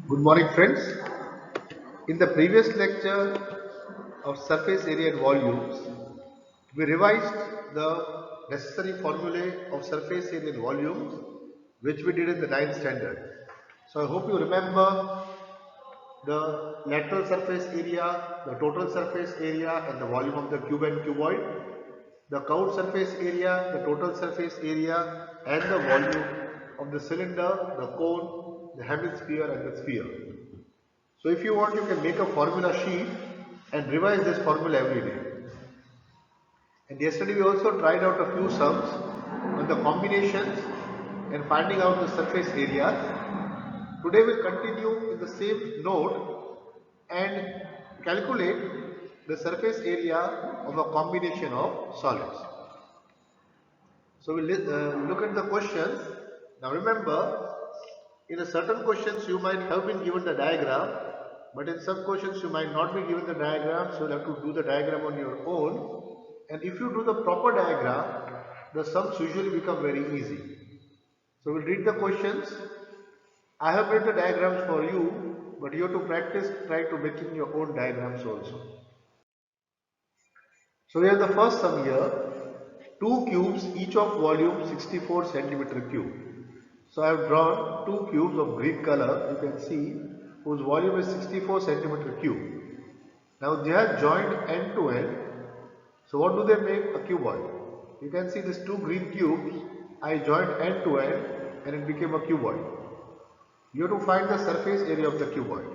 Good morning, friends. In the previous lecture of surface area and volumes, we revised the necessary formulae of surface area and volumes which we did in the 9th standard. So I hope you remember the lateral surface area, the total surface area and the volume of the cube and cuboid, the curved surface area, the total surface area and the volume of the cylinder, the cone, the hemisphere and the sphere. So if you want, you can make a formula sheet and revise this formula every day. And yesterday we also tried out a few sums on the combinations and finding out the surface areas. Today we'll continue in the same note and calculate the surface area of a combination of solids. So we'll look at the questions. Now remember, in a certain questions you might have been given the diagram, but in some questions you might not be given the diagram, so you'll have to do the diagram on your own. And if you do the proper diagram, the sums usually become very easy. So we'll read the questions. I have made the diagrams for you, but you have to practice, try to making your own diagrams also. So we have the first sum here, two cubes each of volume 64 centimeter cube. So I have drawn two cubes of green color, you can see, whose volume is 64 centimeter cube. Now they are joined end to end. So what do they make? A cuboid. You can see these two green cubes, I joined end to end and it became a cuboid. You have to find the surface area of the cuboid.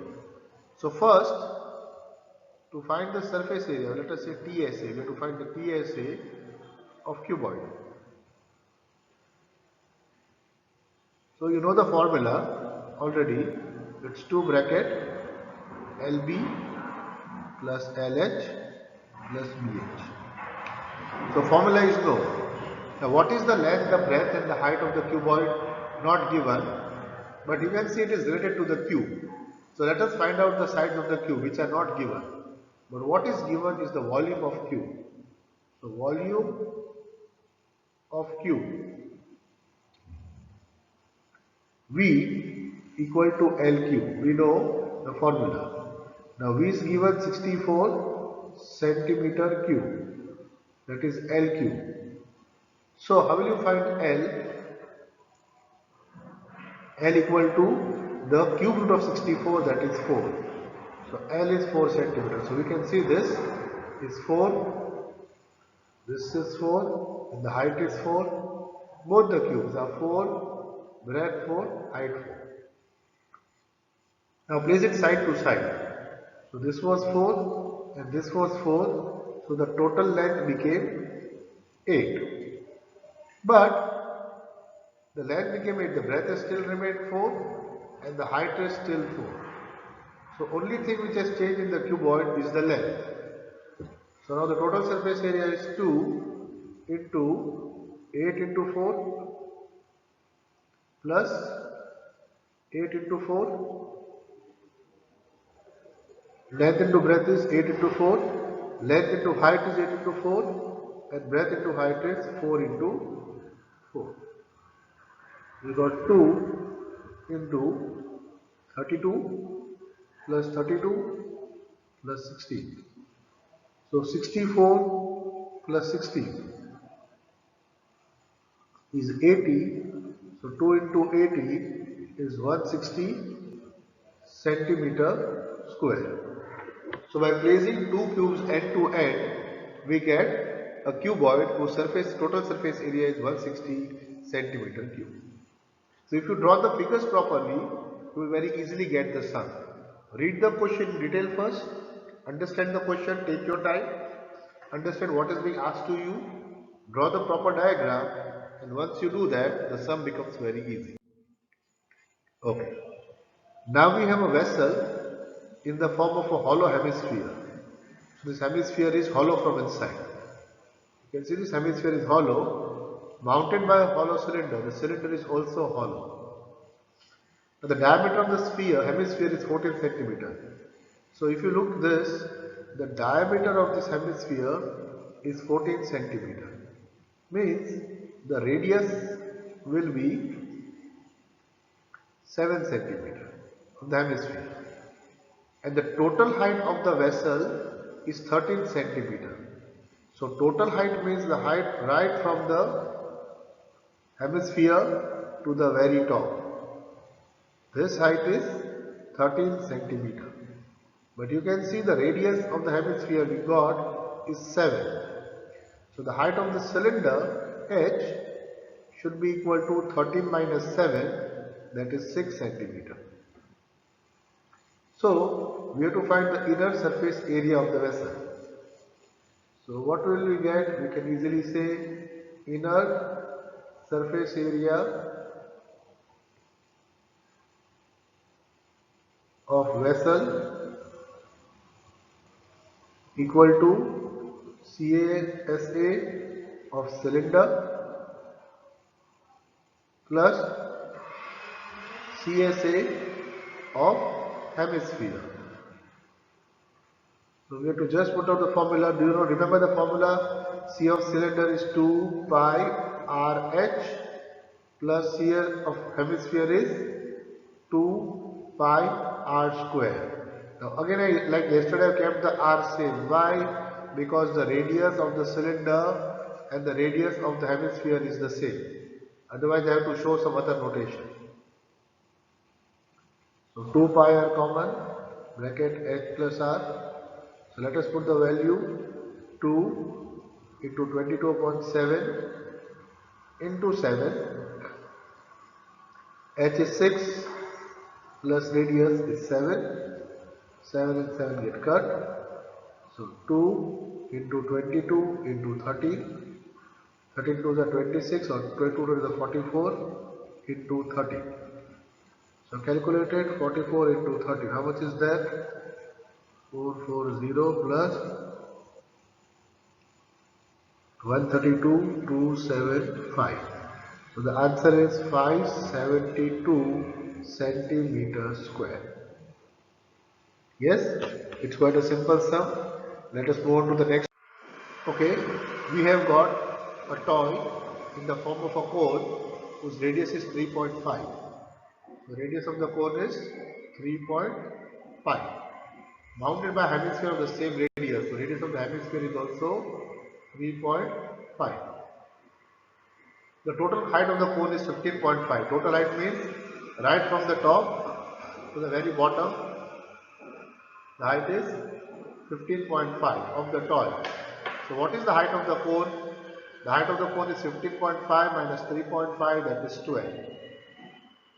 So first, to find the surface area, let us say TSA, we have to find the TSA of cuboid. So you know the formula already, it's 2 bracket LB plus LH plus BH. So formula is no. Now what is the length, the breadth and the height of the cuboid? Not given, but you can see it is related to the cube. So let us find out the sides of the cube which are not given. But what is given is the volume of cube. So volume of cube V equal to L cube. We know the formula. Now V is given 64 centimeter cube. That is L cube. So how will you find L? L equal to the cube root of 64, that is 4. So L is 4 centimeters. So we can see this is 4, this is 4, and the height is 4. Both the cubes are 4, breadth 4, height 4. Now place it side to side. So this was 4 and this was 4. So the total length became 8. But the length became 8, the breadth still remained 4 and the height is still 4. So only thing which has changed in the cuboid is the length. So now the total surface area is 2 into 8 into 4 plus 8 into 4. Length into breadth is 8 into 4. Length into height is 8 into 4. And breadth into height is 4 into 4. We got 2 into 32 plus 32 plus 16. So 64 plus 16 is 80. So 2 into 80 is 160 centimeter square. So by placing two cubes end to end, we get a cuboid whose total surface area is 160 centimeter cube. So if you draw the figures properly, you will very easily get the sum. Read the question in detail first, understand the question, take your time, understand what is being asked to you, draw the proper diagram, and once you do that, the sum becomes very easy. Okay. Now we have a vessel in the form of a hollow hemisphere. So this hemisphere is hollow from inside. You can see this hemisphere is hollow, mounted by a hollow cylinder. The cylinder is also hollow. Now the diameter of the hemisphere is 14 centimeter. So if you look this, the diameter of this hemisphere is 14 centimeter. Means the radius will be 7 centimeter. of the hemisphere. And the total height of the vessel is 13 centimeter. So total height means the height right from the hemisphere to the very top. This height is 13 centimeter. But you can see the radius of the hemisphere we got is 7. So the height of the cylinder H should be equal to 13 minus 7, that is 6 centimeter. So we have to find the inner surface area of the vessel. So what will we get? We can easily say inner surface area of vessel equal to CASA of cylinder plus CSA of hemisphere. So we have to just put out the formula. Do you remember the formula? C of cylinder is 2 pi RH plus C of hemisphere is 2 pi r square. Now again, like yesterday I kept the r same. Why? Because the radius of the cylinder and the radius of the hemisphere is the same. Otherwise I have to show some other notation. So 2 pi are common, bracket h plus r. So let us put the value 2 into 22.7 into 7. H is 6 plus radius is 7. 7 and 7 get cut. So 2 into 22 into 13. 13 to the 26 or 22 to the 44 into 30. So calculated 44 into 30. How much is that? 440 plus 132,275. So the answer is 572 centimeters square. Yes, it's quite a simple sum. Let us move on to the next. Okay, we have got a toy in the form of a cone whose radius is 3.5. The radius of the cone is 3.5. Bounded by hemisphere of the same radius. So radius of the hemisphere is also 3.5. The total height of the cone is 15.5. Total height means right from the top to the very bottom. The height is 15.5 of the toy. So what is the height of the cone? The height of the cone is 15.5 minus 3.5, that is 12.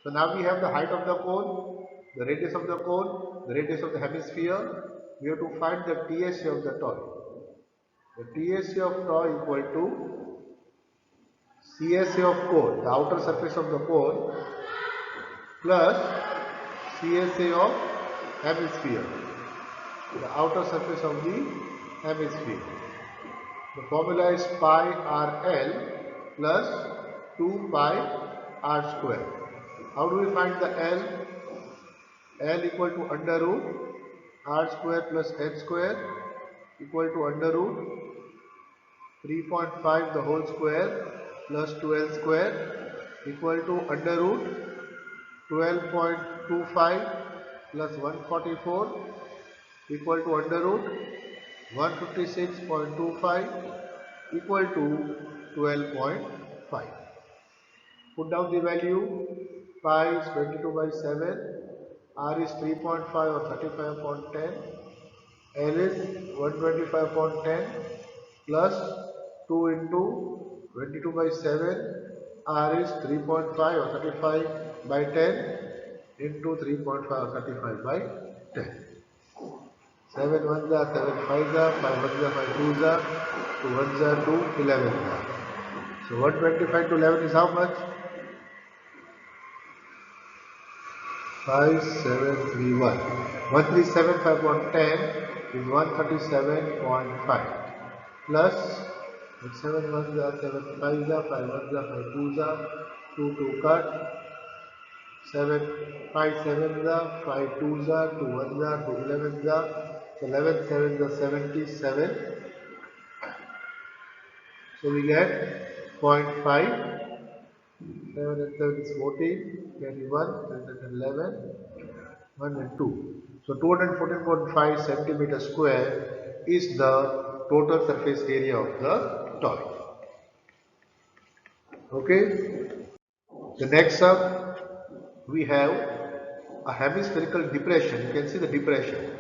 So now we have the height of the cone, the radius of the cone, the radius of the hemisphere. We have to find the TSA of the toy. The TSA of toy equal to CSA of cone, the outer surface of the cone, plus CSA of hemisphere, the outer surface of the hemisphere. The formula is pi RL plus 2 pi r square. How do we find the L? L equal to under root r square plus h square equal to under root 3.5 the whole square plus 12 square equal to under root 12.25 plus 144 equal to under root 156.25 equal to 12.5. Put down the value. Pi is 22 by 7, r is 3.5 or 35.10, L is 125.10 plus 2 into 22 by 7, r is 3.5 or 35 by 10 into 3.5 or 35 by 10. 7 ones are 7 5s are, 5 ones are 5 2s are, 2 ones are 2, 11 are. So 125 to 11 is how much? 5731. 137 5.10 is 137.5 plus 7 ones are 7 5s are, 5 ones are 5 2s are, 2 2 cut, 7 5 7s are, 5 2s are, 2 1s are, 2 11s are, so 11 7s are 77. So we get 0.5, 7 and 7 is 14, 21, and 11, 1 and 2. So 214.5 centimeter square is the total surface area of the toy. Okay. The next up we have a hemispherical depression. You can see the depression.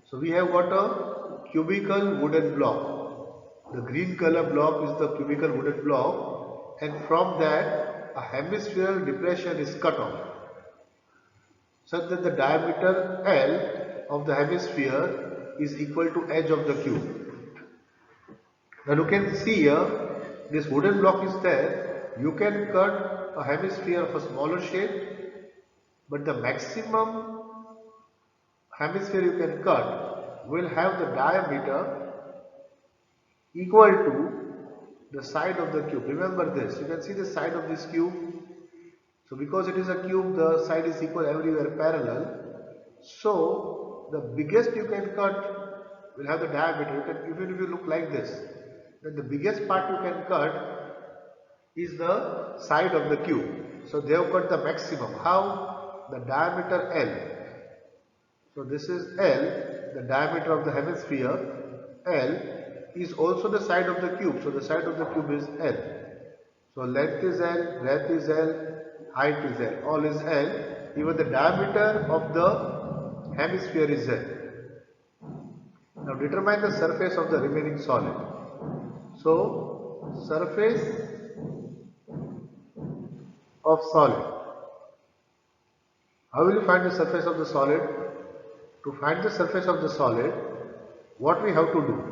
So we have got a cubical wooden block. The green color block is the cubical wooden block, and from that a hemispherical depression is cut off, such that the diameter L of the hemisphere is equal to edge of the cube. Now you can see here, this wooden block is there. You can cut a hemisphere of a smaller shape, but the maximum hemisphere you can cut will have the diameter equal to the side of the cube. Remember this, you can see the side of this cube. So because it is a cube, the side is equal everywhere parallel. So the biggest you can cut will have the diameter. You can, even if you look like this, then the biggest part you can cut is the side of the cube. So they have cut the maximum. How? The diameter L. So this is L, the diameter of the hemisphere. L is also the side of the cube. So the side of the cube is L. So length is L, breadth is L, height is L. All is L. Even the diameter of the hemisphere is L. Now determine the surface of the remaining solid. So surface of solid. How will you find the surface of the solid? To find the surface of the solid, what we have to do?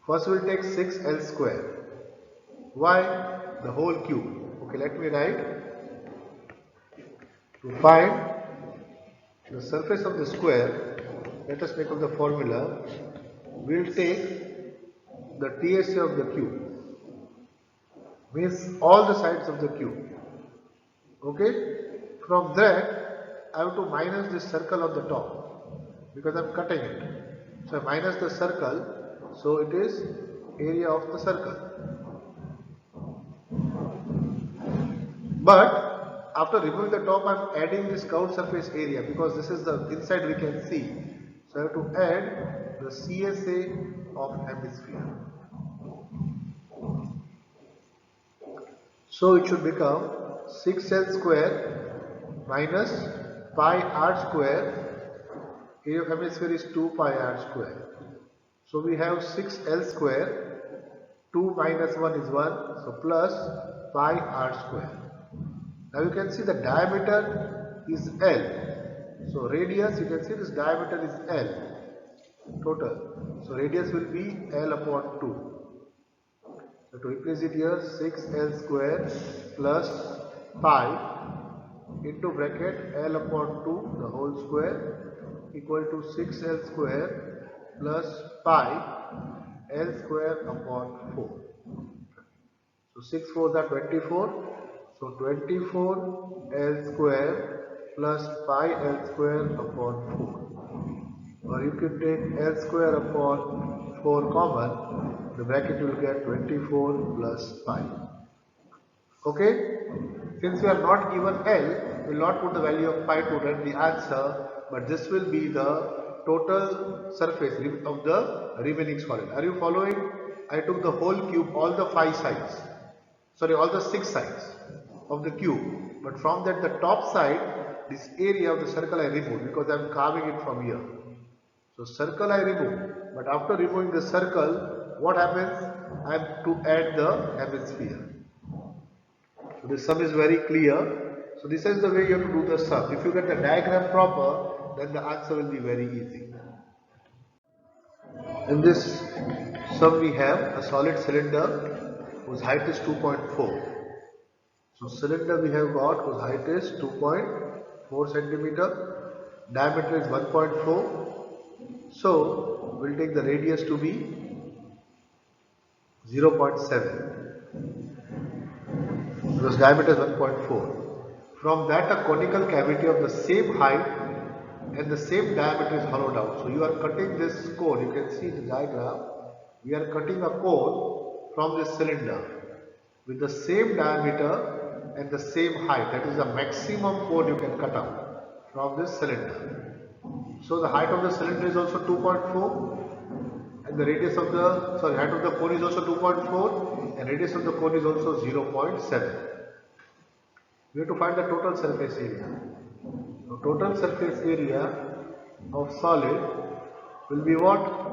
First we will take 6L square. Why? The whole cube. Okay, let me write. To find the surface of the square, let us make up the formula. We will take the TSA of the cube. Means all the sides of the cube. Okay? From that, I have to minus this circle on the top, because I am cutting it. So I minus the circle, so it is area of the circle. But after removing the top, I am adding this curved surface area, because this is the inside we can see. So I have to add the CSA of hemisphere. So it should become 6L square minus pi r square. Area of hemisphere is 2 pi r square. So we have 6L square, 2 minus 1 is 1, so plus pi r square. Now you can see the diameter is L. So radius, you can see this diameter is L total. So radius will be L upon 2. So to replace it here, 6L square plus pi into bracket L upon 2 the whole square equal to 6L square plus pi L square upon 4. So 6 4s are 24. So 24 L square plus pi L square upon 4. Or you can take L square upon 4 common. The bracket will get 24 plus pi. Okay? Since we are not given L, we will not put the value of pi to write the answer, but this will be the total surface of the remaining solid. Are you following? I took the whole cube, all the 5 sides, sorry, all the 6 sides of the cube, but from that the top side, this area of the circle I removed, because I am carving it from here. So circle I remove, but after removing the circle, what happens? I have to add the hemisphere. So this sum is very clear. So this is the way you have to do the sum. If you get the diagram proper, then the answer will be very easy. In this sum we have a solid cylinder whose height is 2.4. So cylinder we have got whose height is 2.4 centimeter, diameter is 1.4. So we'll take the radius to be 0.7. Because diameter is 1.4. From that a conical cavity of the same height and the same diameter is hollowed out. So you are cutting this cone, you can see the diagram, we are cutting a cone from this cylinder with the same diameter and the same height. That is the maximum cone you can cut out. from this cylinder. So the height of the cylinder is also 2.4 and the radius of the, height of the cone is also 2.4 and radius of the cone is also 0.7. We have to find the total surface area. So total surface area of solid will be what?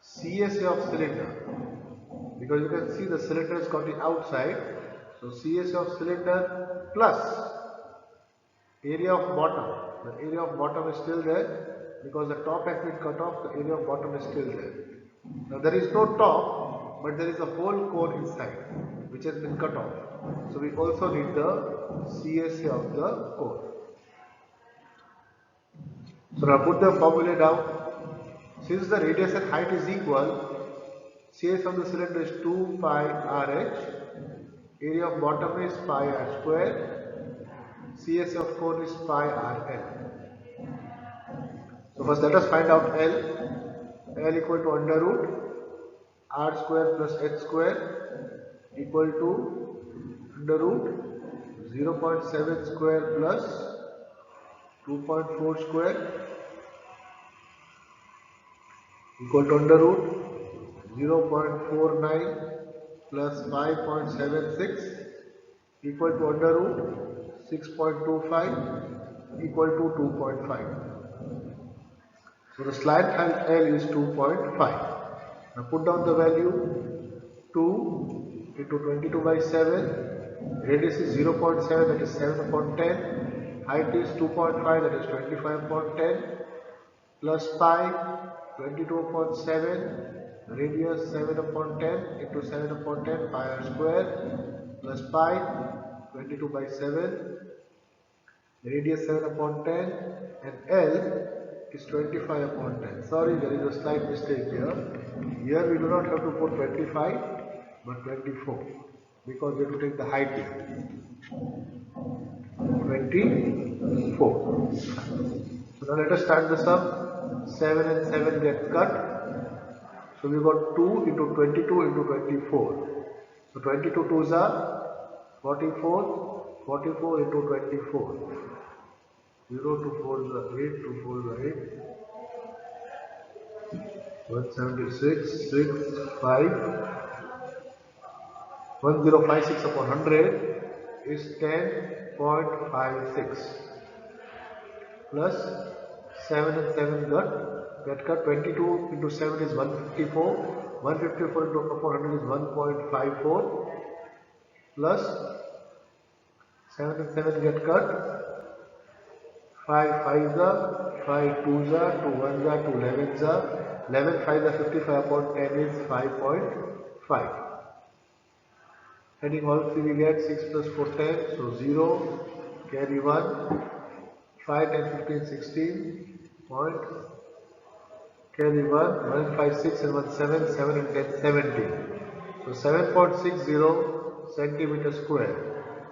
CSA of cylinder, because you can see the cylinder is got the outside. So CSA of cylinder plus area of bottom. The area of bottom is still there because the top has been cut off. The area of bottom is still there. Now there is no top, but there is a whole cone inside which has been cut off. So we also need the CSA of the cone. So now put the formula down. Since the radius and height is equal, CSA of the cylinder is 2 pi RH, area of bottom is pi r square, CSA of cone is pi rl. So first let us find out L. L equal to under root r square plus h square equal to under root 0.7 square plus 2.4 square equal to under root 0.49 plus 5.76 equal to under root 6.25 equal to 2.5. So the slant height L is 2.5. Now put down the value 2 into 22 by 7. Radius is 0.7, that is 7 upon 10. Height is 2.5, that is 25 upon 10. Plus pi 22 upon 7. Radius 7 upon 10 into 7 upon 10 pi r square plus pi 22 by 7. Radius 7 upon 10 and L is 25 upon 10. Sorry, there is a slight mistake here. Here we do not have to put 25 but 24 because we have to take the height here. 24. So now let us start the sum. 7 and 7 get cut. So we got 2 into 22 into 24. So 22 2s are 44. 44 into 24. 0 to 4 is 8, to 4 is 8, 176, 6, 5, 1056 upon 100 is 10.56 plus 7 and 7 get cut. 22 into 7 is 154, 154 into upon 100 is 1.54 plus 7 and 7 get cut. 5 5s are, 5 2s are, 2 1s are, 2 11s are, 11 5s are 55 upon 10 is 5.5. Adding all three we get 6 plus 4 10, so 0, carry 1, 5 10 15 16, point, carry 1, 1 5 6 and 1 7, 7 and 10 17. So 7.60 centimeter square.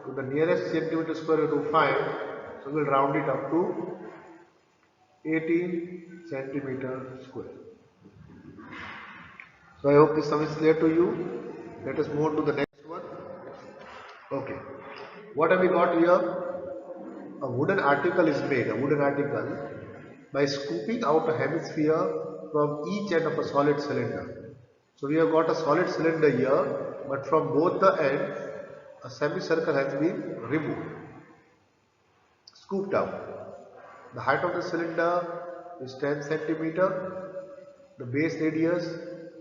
To the nearest centimeter square to find. So we will round it up to 18 centimeter square. So I hope this sum is clear to you. Let us move to the next one. Okay. What have we got here? A wooden article is made, by scooping out a hemisphere from each end of a solid cylinder. So we have got a solid cylinder here, but from both the ends, a semicircle has been removed. Scooped out. The height of the cylinder is 10 centimeter. The base radius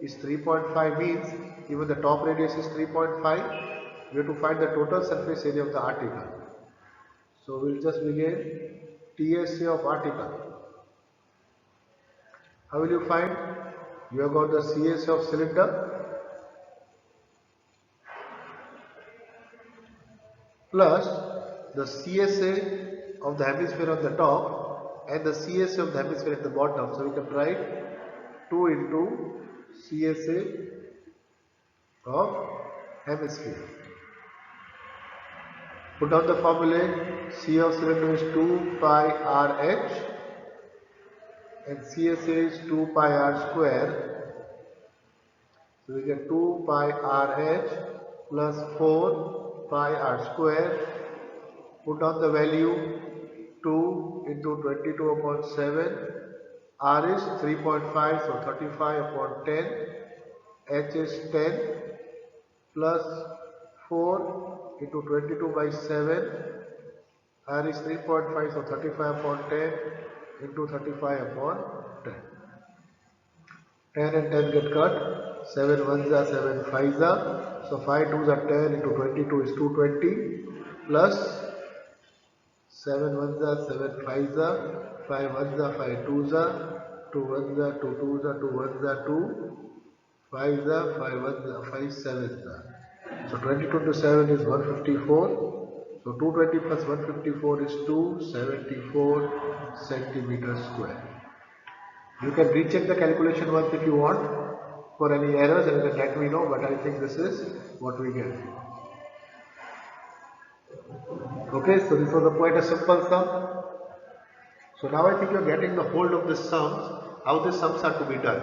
is 3.5, means even the top radius is 3.5. We have to find the total surface area of the article. So we will just begin TSA of article. How will you find? You have got the CSA of cylinder plus the CSA of the hemisphere on the top and the CSA of the hemisphere at the bottom. So we can write 2 into CSA of hemisphere. Put down the formula. C of cylinder is 2 pi RH and CSA is 2 pi r square. So we get 2 pi RH plus 4 pi r square. Put down the value 2 into 22 upon 7. R is 3.5, so 35 upon 10. H is 10 plus 4 into 22 by 7. R is 3.5, so 35 upon 10 into 35 upon 10. 10 and 10 get cut. 7 ones are 7 fives are. So 5 twos are 10 into 22 is 220 plus 7 ones are 7 fives are. 5 ones are 5 twos are. 2 ones are 2 twos are 2 ones are 2. 5s are 5 ones are 5 sevens are. So 22 to 7 is 154. So 220 plus 154 is 274 centimeters square. You can recheck the calculation once if you want for any errors, and you can let me know, but I think this is what we get. Okay, so this was quite a simple sum. So now I think you are getting the hold of the sums, how the sums are to be done.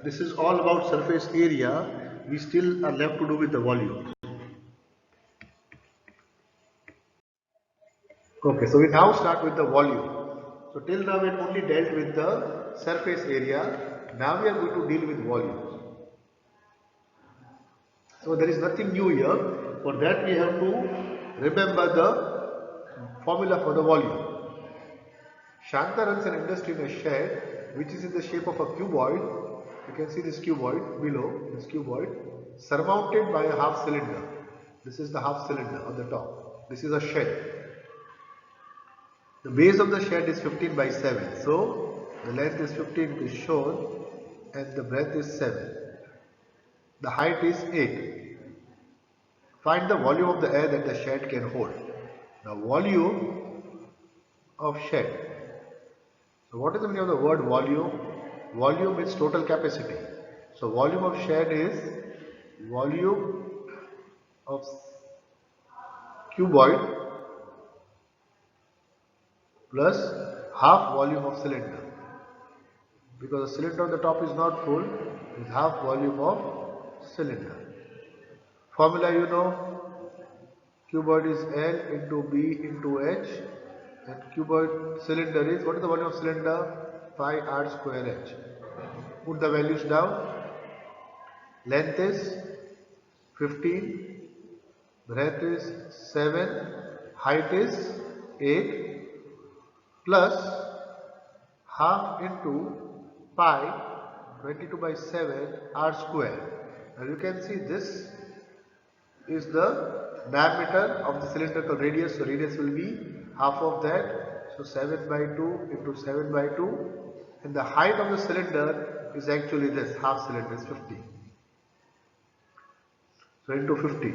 This is all about surface area. We still are left to do with the volume. Okay, so we now start with the volume. So till now we have only dealt with the surface area. Now we are going to deal with volumes. So there is nothing new here. For that we have to remember the formula for the volume. Shanta runs an industry in a shed which is in the shape of a cuboid. You can see this cuboid below, this cuboid, surmounted by a half cylinder. This is the half cylinder on the top. This is a shed. The base of the shed is 15 by 7. So the length is 15, it is shown, and the breadth is 7. The height is 8. Find the volume of the air that the shed can hold. The volume of shed. So what is the meaning of the word volume? Volume is total capacity. So volume of shed is volume of cuboid plus half volume of cylinder. Because the cylinder on the top is not full, it is half volume of cylinder. Formula you know, cuboid is L into B into H, and cuboid cylinder is, what is the volume of cylinder? Pi r square H. Put the values down. Length is 15, breadth is 7, height is 8, plus half into pi 22 by 7 r square. Now you can see this is the diameter of the cylindrical radius, so radius will be half of that, so 7 by 2 into 7 by 2, and the height of the cylinder is actually this, half cylinder is 50. So into 50.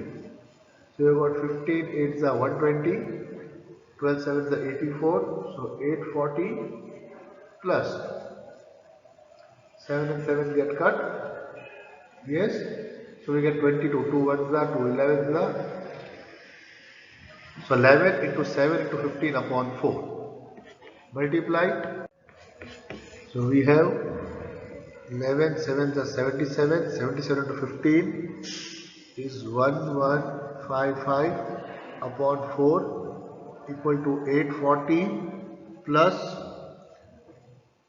So you have got 15 8s are 120, 12 7s are 84, so 840 plus 7 and 7 get cut. Yes, so we get 22, 2 1s are 2 11s are. So 11 into 7 into 15 upon 4. Multiply. So we have 11 7s are 77, 77 into 15 is 1155 upon 4 equal to 840 plus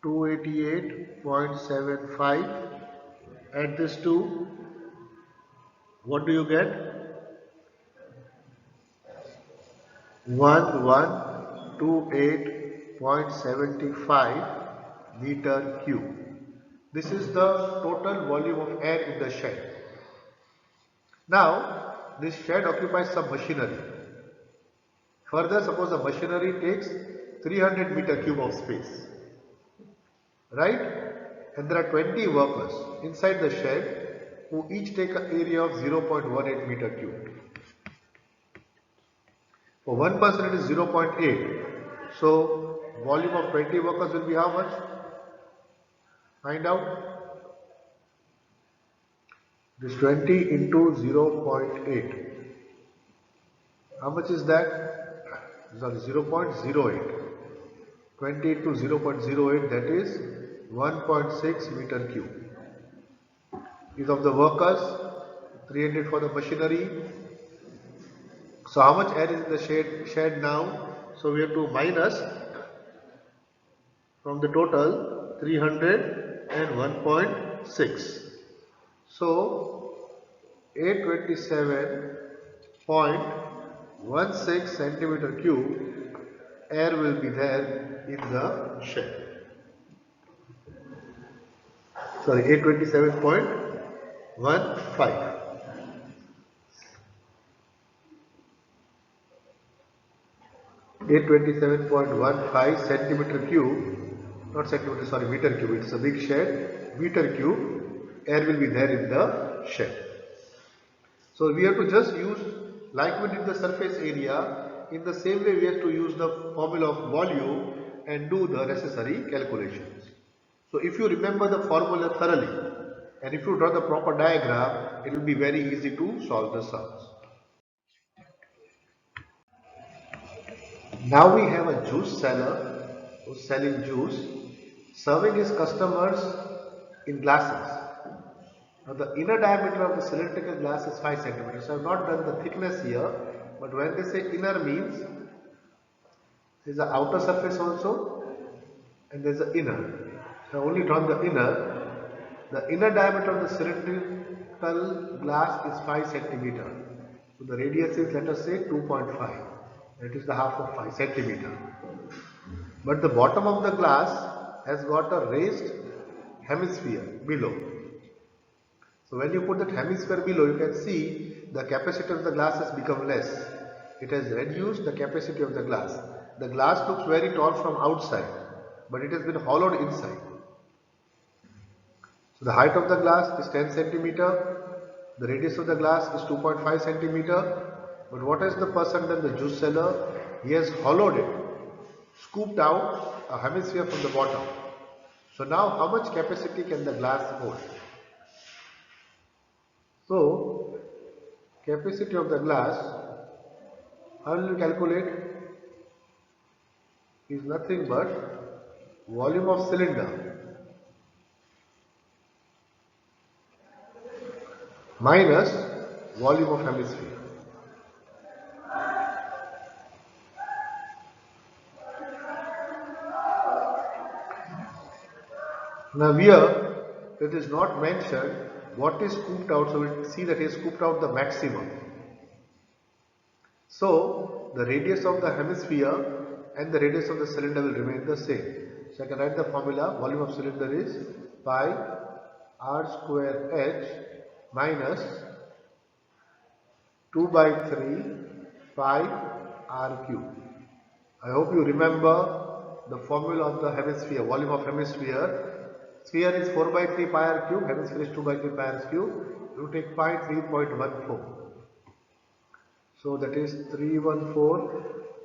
288.75. Add this to, what do you get? 1128.75 meter cube. This is the total volume of air in the shed. Now, this shed occupies some machinery. Further, suppose the machinery takes 300 meter cube of space. Right? And there are 20 workers inside the shed who each take an area of 0.18 meter cube. For one person it is 0.8. So volume of 20 workers will be how much? Find out. This 20 into 0.8. How much is that? Sorry, 0.08. 20 into 0.08, that is 1.6 meter cube. Is of the workers, 300 for the machinery. So how much air is in the shed now? So we have to minus from the total 301.6. So 827.16 centimeter cube air will be there in the shell. Sorry, 827.15. 827.15 centimeter cube, not centimeter, sorry, meter cube. It's a big shed, meter cube, air will be there in the shed. So we have to just use, like we did the surface area, in the same way we have to use the formula of volume and do the necessary calculations. So if you remember the formula thoroughly and if you draw the proper diagram, it will be very easy to solve the sums. Now we have a juice seller who's selling juice, serving his customers in glasses. Now the inner diameter of the cylindrical glass is 5 centimeters. I have not done the thickness here, but when they say inner means, there is an outer surface also and there is an inner. So I have only drawn the inner. The inner diameter of the cylindrical glass is 5 centimeter. So the radius is, let us say, 2.5. That is the half of 5 centimeter. But the bottom of the glass has got a raised hemisphere below. So when you put that hemisphere below, you can see the capacity of the glass has become less. It has reduced the capacity of the glass. The glass looks very tall from outside, but it has been hollowed inside. So the height of the glass is 10 centimeter. The radius of the glass is 2.5 centimeter. But what has the person done, the juice seller? He has hollowed it, scooped out a hemisphere from the bottom. So now how much capacity can the glass hold? So capacity of the glass, how will you calculate? Is nothing but volume of cylinder minus volume of hemisphere. Now here it is not mentioned what is scooped out, so we will see that he has scooped out the maximum. So the radius of the hemisphere and the radius of the cylinder will remain the same. So I can write the formula, volume of cylinder is pi r square h minus 2 by 3 pi r cube. I hope you remember the formula of the hemisphere, volume of hemisphere. Sphere is 4 by 3 pi r cube, hemisphere is 2 by 3 pi r cube. You take pi 3.14. So that is 314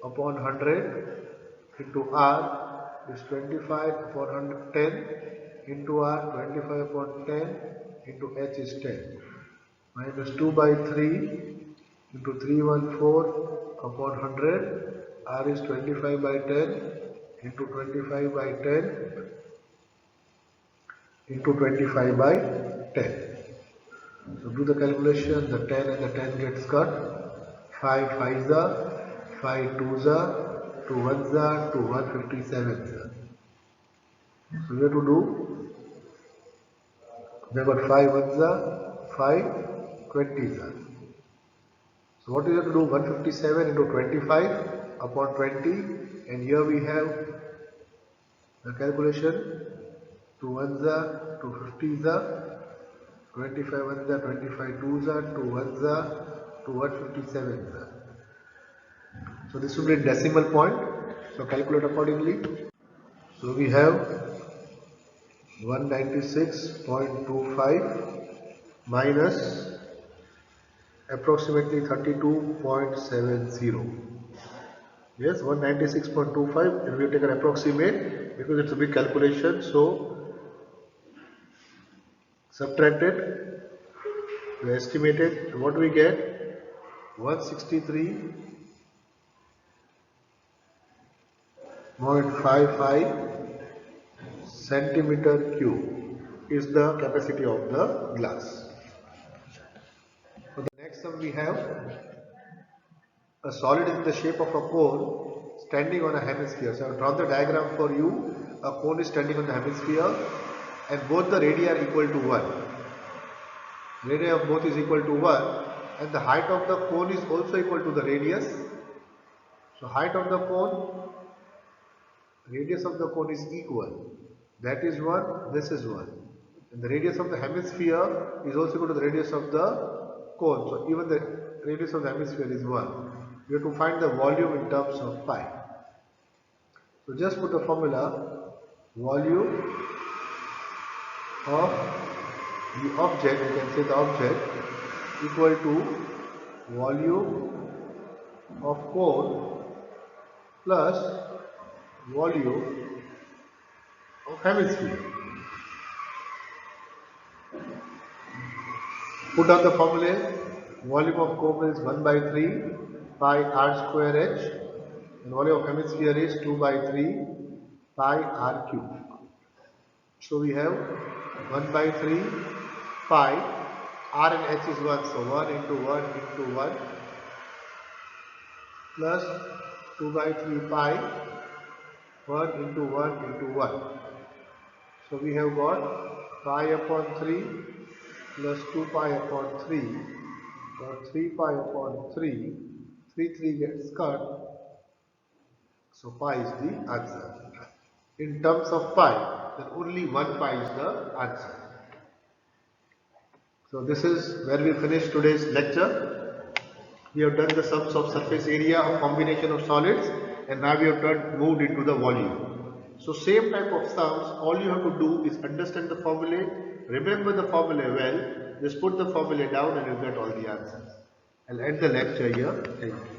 upon 100 into r is 25 upon 10 into r, 25 upon 10 into h is 10. Minus 2 by 3 into 314 upon 100, r is 25 by 10 into 25 by 10 into 25 by 10. So do the calculation, the 10 and the 10 gets cut, 5 5s are, 5 2s are, 2 1s are, 2 157s are. So we have to do, we have got 5 1s are, 5 20s are. So what we have to do, 157 into 25 upon 20, and here we have the calculation, 2 1s are, 2 50s are, 25 1s are, 25 2s are, 2 1s are, 2 157s are. So this will be decimal point, so calculate accordingly. So we have 196.25 minus approximately 32.70. Yes, 196.25, and we take an approximate because it's a big calculation. So subtract it, we estimate it, and what do we get? 163.55 centimeter cube is the capacity of the glass. So the next sum we have a solid in the shape of a cone standing on a hemisphere. So I have drawn the diagram for you. a cone is standing on the hemisphere and both the radii are equal to 1. Radii of both is equal to 1 and the height of the cone is also equal to the radius. So height of the cone, radius of the cone is equal. That is 1, this is 1. And the radius of the hemisphere is also equal to the radius of the cone. So even the radius of the hemisphere is 1. We have to find the volume in terms of pi. So just put the formula, volume of the object, you can say the object, equal to volume of cone plus volume of hemisphere. Put down the formula, volume of cone is 1 by 3 pi r square h and volume of hemisphere is 2 by 3 pi r cube. So we have 1 by 3 pi, r and h is 1, so 1 into 1 into 1 plus 2 by 3 pi, 1 into 1 into 1. So we have got pi upon 3 plus 2 pi upon 3 or 3 pi upon 3, 3 gets cut, so pi is the answer. In terms of pi, then only 1 pi is the answer. So this is where we finish today's lecture. We have done the sums of surface area of combination of solids and now we have moved into the volume. So same type of sums, all you have to do is understand the formulae, remember the formulae well, just put the formulae down and you get all the answers. I'll end the lecture here. Thank you.